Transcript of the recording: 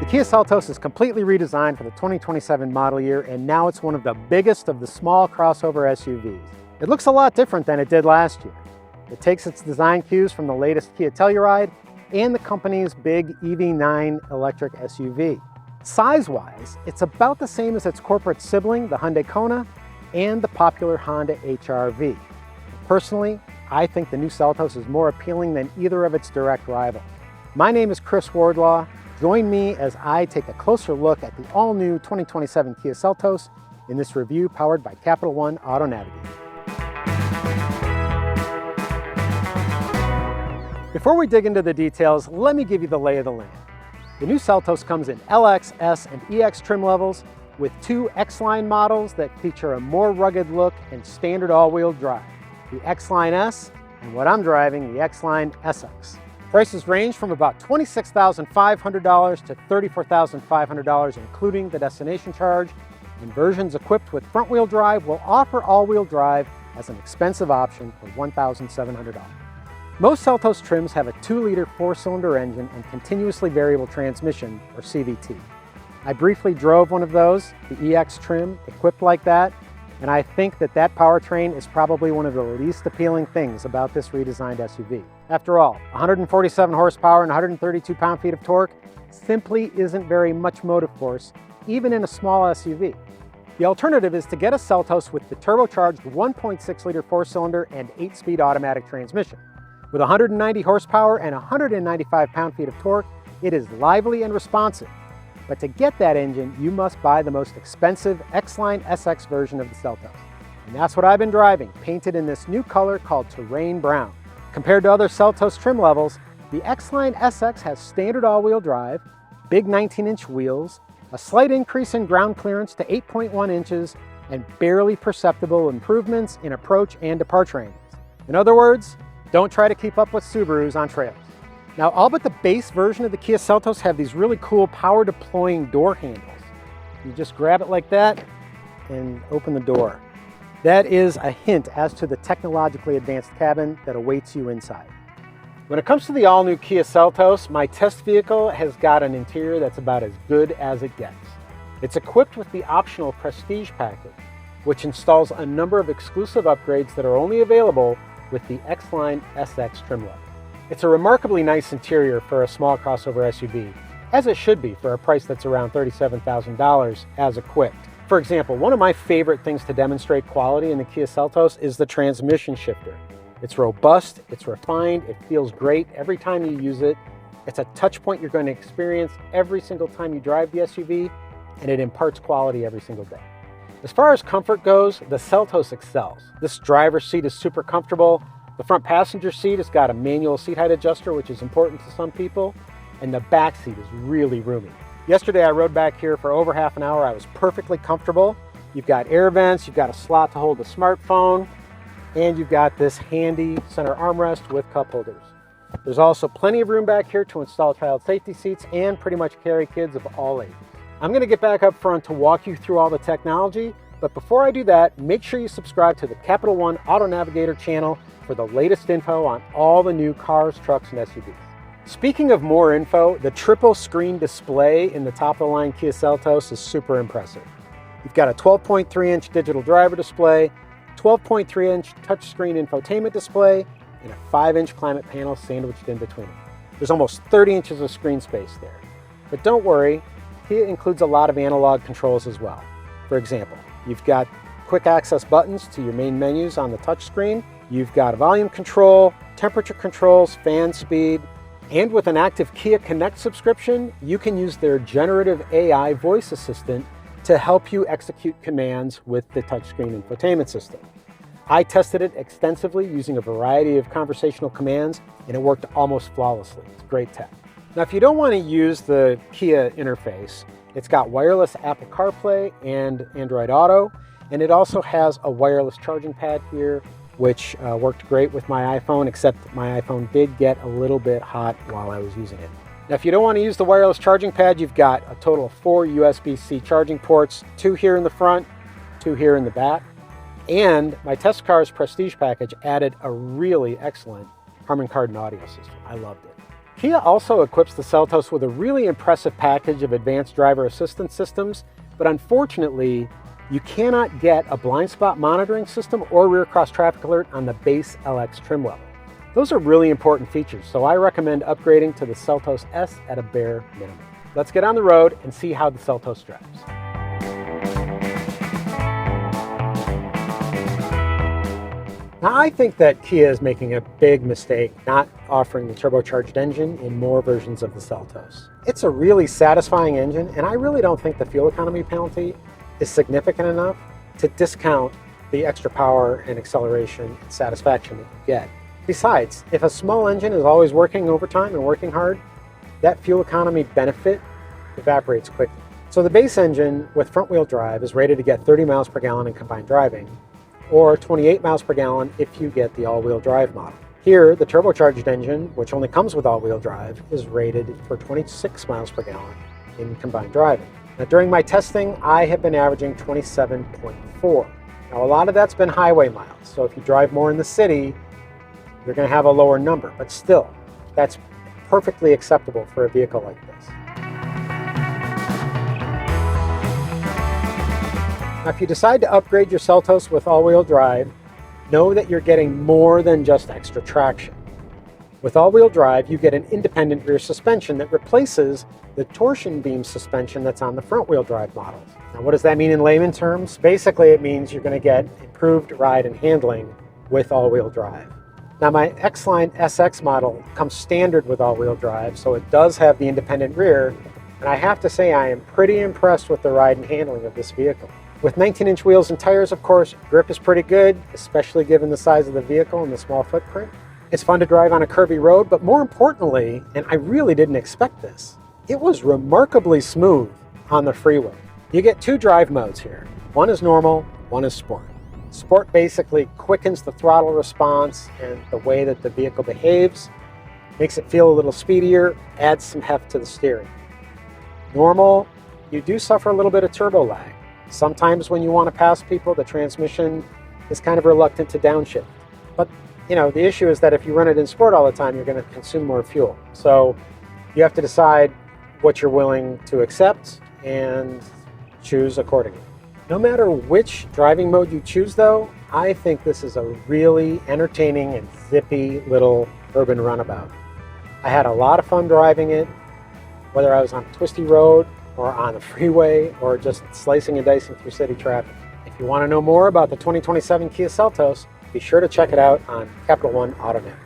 The Kia Seltos is completely redesigned for the 2027 model year, and now it's one of the biggest of the small crossover SUVs. It looks a lot different than it did last year. It takes its design cues from the latest Kia Telluride and the company's big EV9 electric SUV. Size-wise, it's about the same as its corporate sibling, the Hyundai Kona, and the popular Honda HR-V. Personally, I think the new Seltos is more appealing than either of its direct rivals. My name is Chris Wardlaw. Join me as I take a closer look at the all-new 2027 Kia Seltos in this review powered by Capital One Auto Navigator. Before we dig into the details, let me give you the lay of the land. The new Seltos comes in LX, S, and EX trim levels with two X-Line models that feature a more rugged look and standard all-wheel drive. The X-Line S, and what I'm driving, the X-Line SX. Prices range from about $26,500 to $34,500, including the destination charge, and versions equipped with front-wheel drive will offer all-wheel drive as an expensive option for $1,700. Most Seltos trims have a 2-liter 4-cylinder engine and continuously variable transmission, or CVT. I briefly drove one of those, the EX trim, equipped like that, and I think that powertrain is probably one of the least appealing things about this redesigned SUV. After all, 147 horsepower and 132 pound-feet of torque simply isn't very much motive force, even in a small SUV. The alternative is to get a Seltos with the turbocharged 1.6-liter 4-cylinder and 8-speed automatic transmission. With 190 horsepower and 195 pound-feet of torque, it is lively and responsive. But to get that engine, you must buy the most expensive X-Line SX version of the Seltos. And that's what I've been driving, painted in this new color called Terrain Brown. Compared to other Seltos trim levels, the X-Line SX has standard all-wheel drive, big 19-inch wheels, a slight increase in ground clearance to 8.1 inches, and barely perceptible improvements in approach and departure angles. In other words, don't try to keep up with Subarus on trails. Now, all but the base version of the Kia Seltos have these really cool power-deploying door handles. You just grab it like that and open the door. That is a hint as to the technologically advanced cabin that awaits you inside. When it comes to the all-new Kia Seltos, my test vehicle has got an interior that's about as good as it gets. It's equipped with the optional Prestige package, which installs a number of exclusive upgrades that are only available with the X-Line SX trim level. It's a remarkably nice interior for a small crossover SUV, as it should be for a price that's around $37,000 as equipped. For example, one of my favorite things to demonstrate quality in the Kia Seltos is the transmission shifter. It's robust, it's refined, it feels great every time you use it. It's a touch point you're going to experience every single time you drive the SUV, and it imparts quality every single day. As far as comfort goes, the Seltos excels. This driver's seat is super comfortable. The front passenger seat has got a manual seat height adjuster, which is important to some people, and the back seat is really roomy. Yesterday I rode back here for over half an hour. I was perfectly comfortable. You've got air vents, you've got a slot to hold a smartphone, and you've got this handy center armrest with cup holders. There's also plenty of room back here to install child safety seats and pretty much carry kids of all ages. I'm going to get back up front to walk you through all the technology, but before I do that, make sure you subscribe to the Capital One Auto Navigator channel for the latest info on all the new cars, trucks, and SUVs. Speaking of more info, the triple screen display in the top-of-the-line Kia Seltos is super impressive. You've got a 12.3-inch digital driver display, 12.3-inch touchscreen infotainment display, and a 5-inch climate panel sandwiched in between them. There's almost 30 inches of screen space there. But don't worry, Kia includes a lot of analog controls as well. For example, you've got quick access buttons to your main menus on the touchscreen. You've got volume control, temperature controls, fan speed, and with an active Kia Connect subscription, you can use their generative AI voice assistant to help you execute commands with the touchscreen infotainment system. I tested it extensively using a variety of conversational commands, and it worked almost flawlessly. It's great tech. Now, if you don't want to use the Kia interface, it's got wireless Apple CarPlay and Android Auto, and it also has a wireless charging pad here, which worked great with my iPhone, except my iPhone did get a little bit hot while I was using it. Now, if you don't want to use the wireless charging pad, you've got a total of 4 USB-C charging ports, 2 here in the front, 2 here in the back. And my test car's Prestige package added a really excellent Harman Kardon audio system. I loved it. Kia also equips the Seltos with a really impressive package of advanced driver assistance systems, but unfortunately, you cannot get a blind spot monitoring system or rear cross traffic alert on the base LX trim level. Those are really important features, so I recommend upgrading to the Seltos S at a bare minimum. Let's get on the road and see how the Seltos drives. Now, I think that Kia is making a big mistake not offering the turbocharged engine in more versions of the Seltos. It's a really satisfying engine, and I really don't think the fuel economy penalty is significant enough to discount the extra power and acceleration and satisfaction that you get. Besides, if a small engine is always working overtime and working hard, that fuel economy benefit evaporates quickly. So the base engine with front-wheel drive is rated to get 30 miles per gallon in combined driving, or 28 miles per gallon if you get the all-wheel drive model. Here, the turbocharged engine, which only comes with all-wheel drive, is rated for 26 miles per gallon in combined driving. Now, during my testing, I have been averaging 27.4. Now, a lot of that's been highway miles, so if you drive more in the city, you're going to have a lower number, but still, that's perfectly acceptable for a vehicle like this. Now, if you decide to upgrade your Seltos with all-wheel drive, know that you're getting more than just extra traction. With all-wheel drive, you get an independent rear suspension that replaces the torsion beam suspension that's on the front-wheel drive models. Now, what does that mean in layman terms? Basically, it means you're going to get improved ride and handling with all-wheel drive. Now, my X-Line SX model comes standard with all-wheel drive, so it does have the independent rear, and I have to say I am pretty impressed with the ride and handling of this vehicle. With 19-inch wheels and tires, of course, grip is pretty good, especially given the size of the vehicle and the small footprint. It's fun to drive on a curvy road, but more importantly, and I really didn't expect this, it was remarkably smooth on the freeway. You get two drive modes here. One is normal, one is sport. Sport basically quickens the throttle response and the way that the vehicle behaves, makes it feel a little speedier, adds some heft to the steering. Normal, you do suffer a little bit of turbo lag. Sometimes when you want to pass people, the transmission is kind of reluctant to downshift. But, the issue is that if you run it in sport all the time, you're going to consume more fuel. So you have to decide what you're willing to accept and choose accordingly. No matter which driving mode you choose, though, I think this is a really entertaining and zippy little urban runabout. I had a lot of fun driving it, whether I was on a twisty road or on the freeway, or just slicing and dicing through city traffic. If you want to know more about the 2027 Kia Seltos, be sure to check it out on Capital One Auto Navigator.